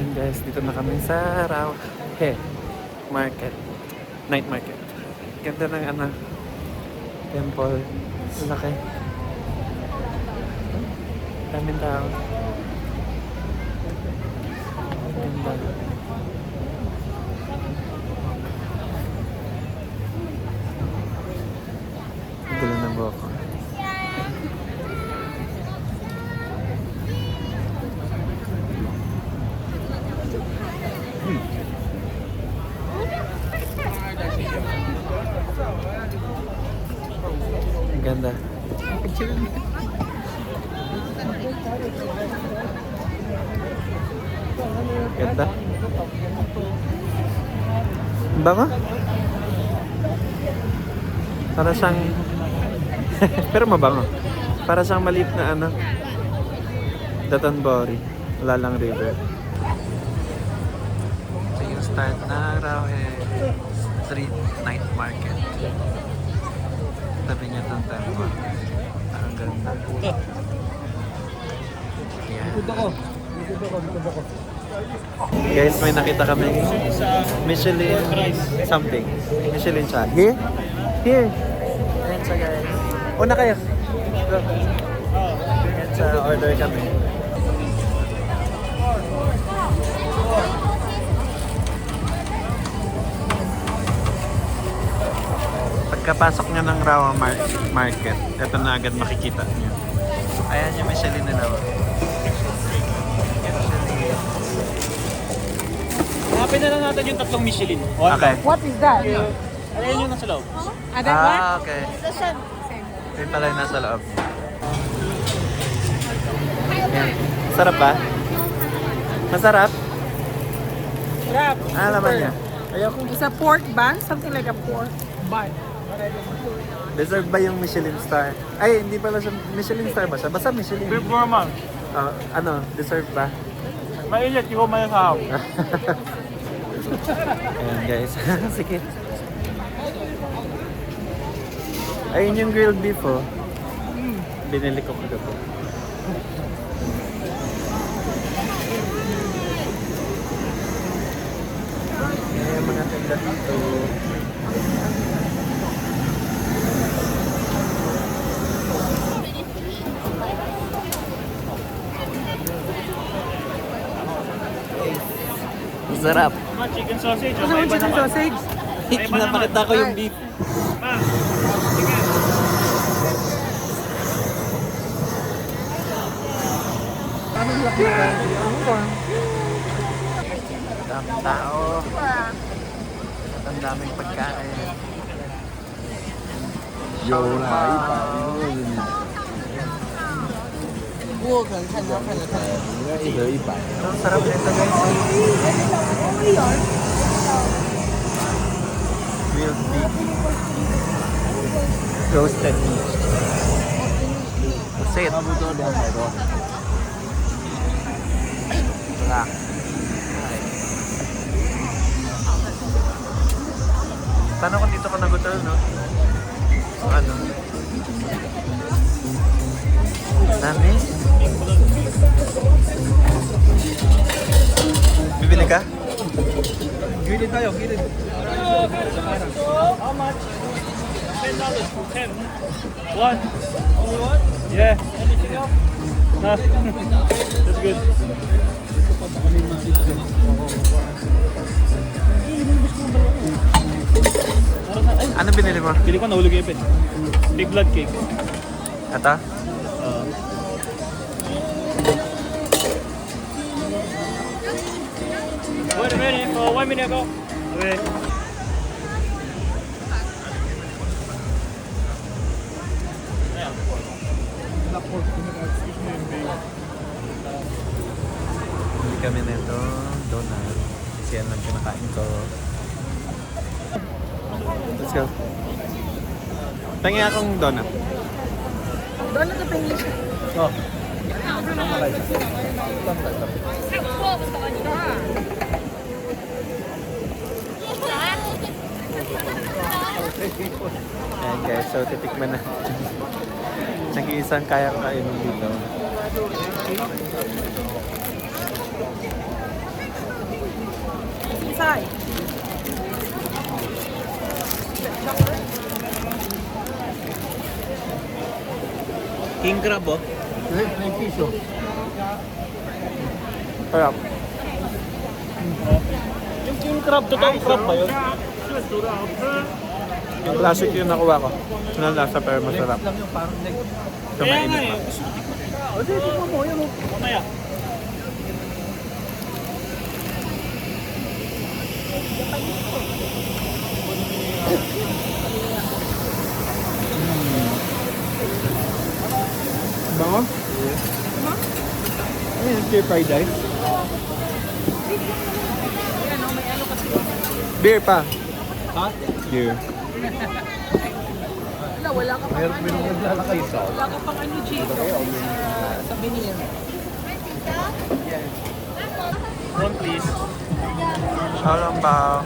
Yun guys, dito na kami sa Rauhe Market. Night market. Ganda ng temple. Laki. Daming tao. Ganda. Gulo ng buhok ko. Ang ganda. Ganda. Ang bango. Para siyang pero mabango. Para siyang maliit na Datanbori. Wala lang river. Ito yung start ng Rauhe Street Night Market. Tabi niya itong temple. Ang ganda. Yan. Guys, may nakita kami Michelin something. Michelin siya. Here? Here. Ayan siya guys. Una kayo. Go. Ayan siya, order kami. Pagkapasok nyo ng Rawa Market, ito na agad makikita nyo. Ayan yung Michelin nila. Hanapin na lang natin yung tatlong Michelin. Okay. What is that? Ayan yung nasa loob. That one? Okay. This one. Ito pala yung nasa loob. Ayan. Sarap ba? Masarap? Sarap. Laman niya. Ayoko. It's a pork bun, something like a pork bun. Deserve ba yung Michelin star? Ay, hindi pala siya Michelin star ba siya? Basta Michelin. Beef Gorman. Deserve ba? Mainit, hindi ko malasahap. Ayan guys. Sige. Ayun yung grilled beef oh. Binili ko kagabi. Ayan mga tinda dito. Sarap. Chicken sausage. Gusto mo chicken sausage? Pinapakita ko yung beef. Anong laki ka? Daming tao. Ang daming pagkain. Ang sarap nito guys. Grilled beef. Roasted meat. Pusit. Wala. Paano kung dito ka nagutal, no? Ano? Dami? Bibili ka? Gilid tayo, gilid. How much? $10. 10. One. Only one? Yeah. Anything else? No. That's good. Ano binili mo? Pili ko nahulog yung ipin. Big blood cake. Ito? Wait a minute, 1 minute ago. Okay. Hindi kami nito. Donut. Kasi yan lang kinakain ko. Let's go. Tingin akong donut. Doon na sa English. Oh. Ayan guys, so titikman na. Nag-iisang kaya ko kainin dito. inside? King crab, oh. May piso. Sarap. Yung king crab, totoong crab ba yun? Yung classic yung nakuha ko. Ano lasa pero masarap. Lang yung parang leg. So, Kaya nga mainit eh. pa. Gusto ko tikman. O, di, tikman mo. Yan o. Mamaya. Bango? Ano yung stir fried rice? Beer pa. Ha? Beer. Wala ka pang Meron ano. naglalakay sa Wala ka pang ano, Chico. Sa binir. One please. Shalom ba?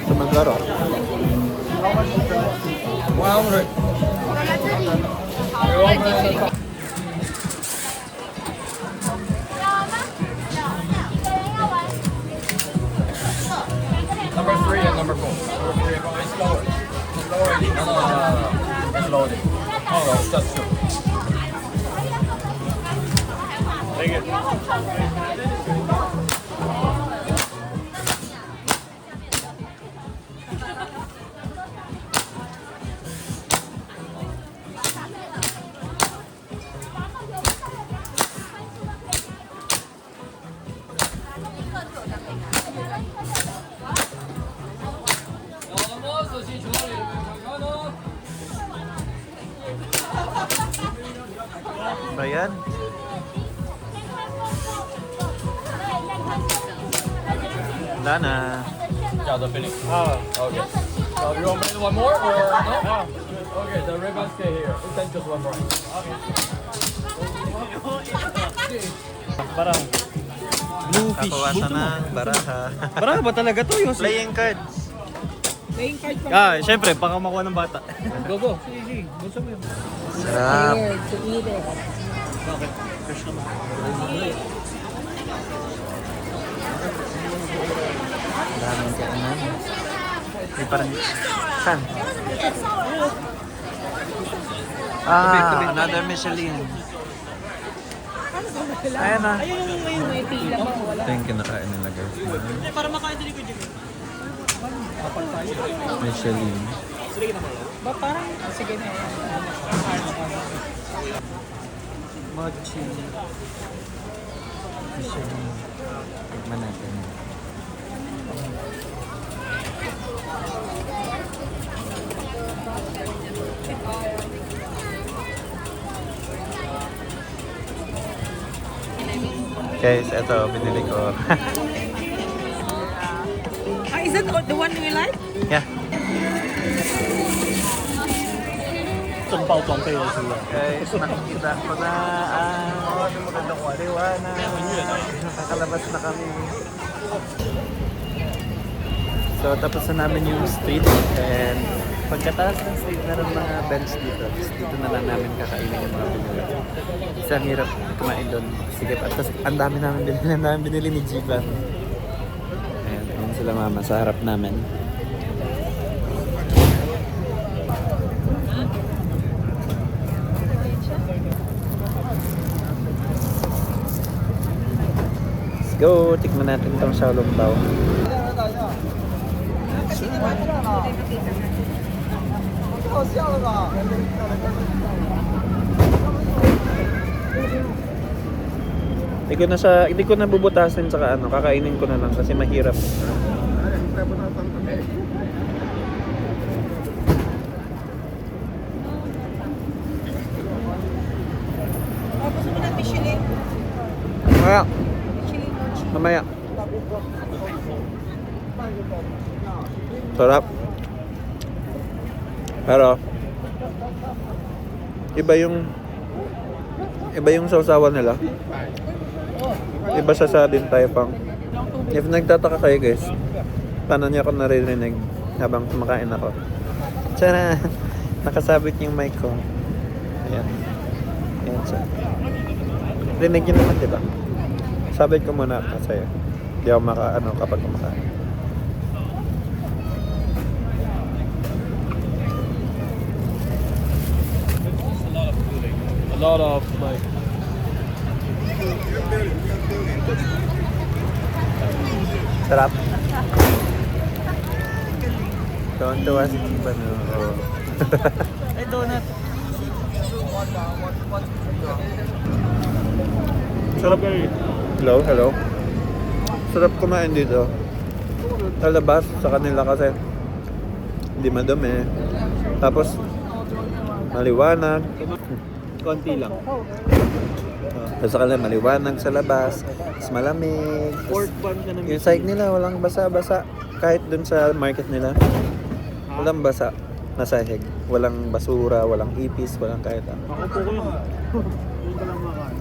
Sa maglaro. 100. Number 3 and number 4. Number 3, it's lower. It's lower. No. It's loaded. So it's just 2. Take it. Ba yan? Wala na. Yeah, the filling. Ah. Okay. So you want me one more or no? Okay, the ribbon stay here. It's then just one more. Parang. Bluefish. Kapawasan ng baraha. Parang ba talaga to yung Playing cards. Playing card pa. Ah, syempre, baka makuha ng bata. Go, go. Sige, sige. Gusto mo yun. Sarap. To eat it. Bakit? Fresh naman. Daming kainan. May parang... Saan? Ah, another Michelin. Ayan na. May pila pa. Wala. Ito yung kinakain nila guys. Para makain din ko dyan. Michelin. Ba parang, sige na. Mochi. Michelin. Tikman natin. Guys, ito, binili ko. Ah, is that the one you like? Yeah. Itong pautong kayo sila. Guys, nakikita ko na ang liwanag. Nakakalabas na kami. So, tapos na namin yung street. And pagkataas ng street, meron mga bench dito. Tapos dito na lang namin kakainin yung mga binili. Kasi ang hirap kumain doon. Sige, at tapos ang dami namin binili ni Jivan. Ayan, ayan sila mama sa harap namin. Let's go! Tikman natin itong xiaolongbao. Hindi ko na bubutasin saka ano, kakainin ko na lang kasi mahirap. Tapos mo na Michelin. Mamaya, Michelin mochi. mamaya. Sarap. Pero iba yung sausawan nila. Iba sa Din Tai Fung. If nagtataka kayo guys, paano niya ako naririnig? habang kumakain ako. Tara! Nakasabit yung mic ko. Ayan. Ayan siya. Rinig yun naman, diba? Sabit ko muna kasi hindi ako kapag kumakain. A lot of like. Sarap. Tuwan-tuwa si Chiba, no? Oo. Ay, donut. Sarap kayo. Hello, hello. Sarap kumain dito. Sa labas, sa kanila kasi hindi madumi. Tapos, maliwanag. Konti lang. Sa kanila, maliwanag sa labas. Mas malamig. Pork bun ka na Yung site nila, walang basa-basa. Kahit dun sa market nila, walang basa na sahig. Walang basura, walang ipis, walang kahit ano. Ako po ko yun. Yun ka lang makain.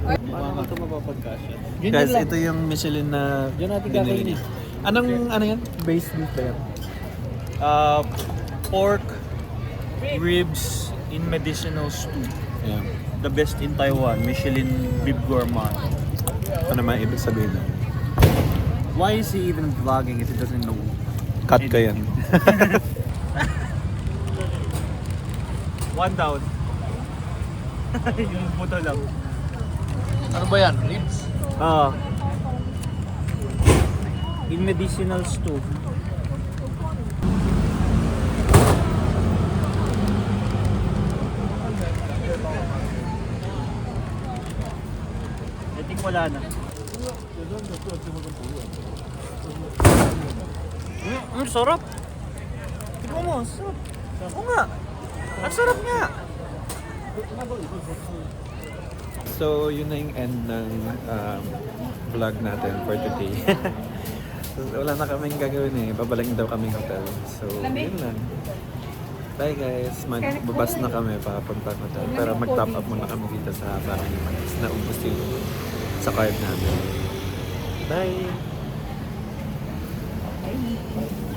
Paano ito mapapagkasya? Guys, ito yung Michelin na Diyan natin binili kakainin. niya. Ano yan? Base beef ba yan? Pork, ribs in medicinal stew. Yeah. The best in Taiwan, Michelin Bib Gourmand. Ano man ibig sabihin nun? Why is he even vlogging if he doesn't know? Cut ka yan. One down. Yung buto lang. Ano ba yan? Ribs? In medicinal stew. I think wala na. Sarap. Tignan mo, sarap. Oo nga. Ang sarap nga. So, yun na yung end ng vlog natin for today. Wala na kaming gagawin eh. Babalik daw kaming hotel. So, yun lang. Bye guys. Magbabas na kami papunta ng hotel. Pero mag-top up muna kami dito sa Family Mart. Naubos yung sa card namin. Bye!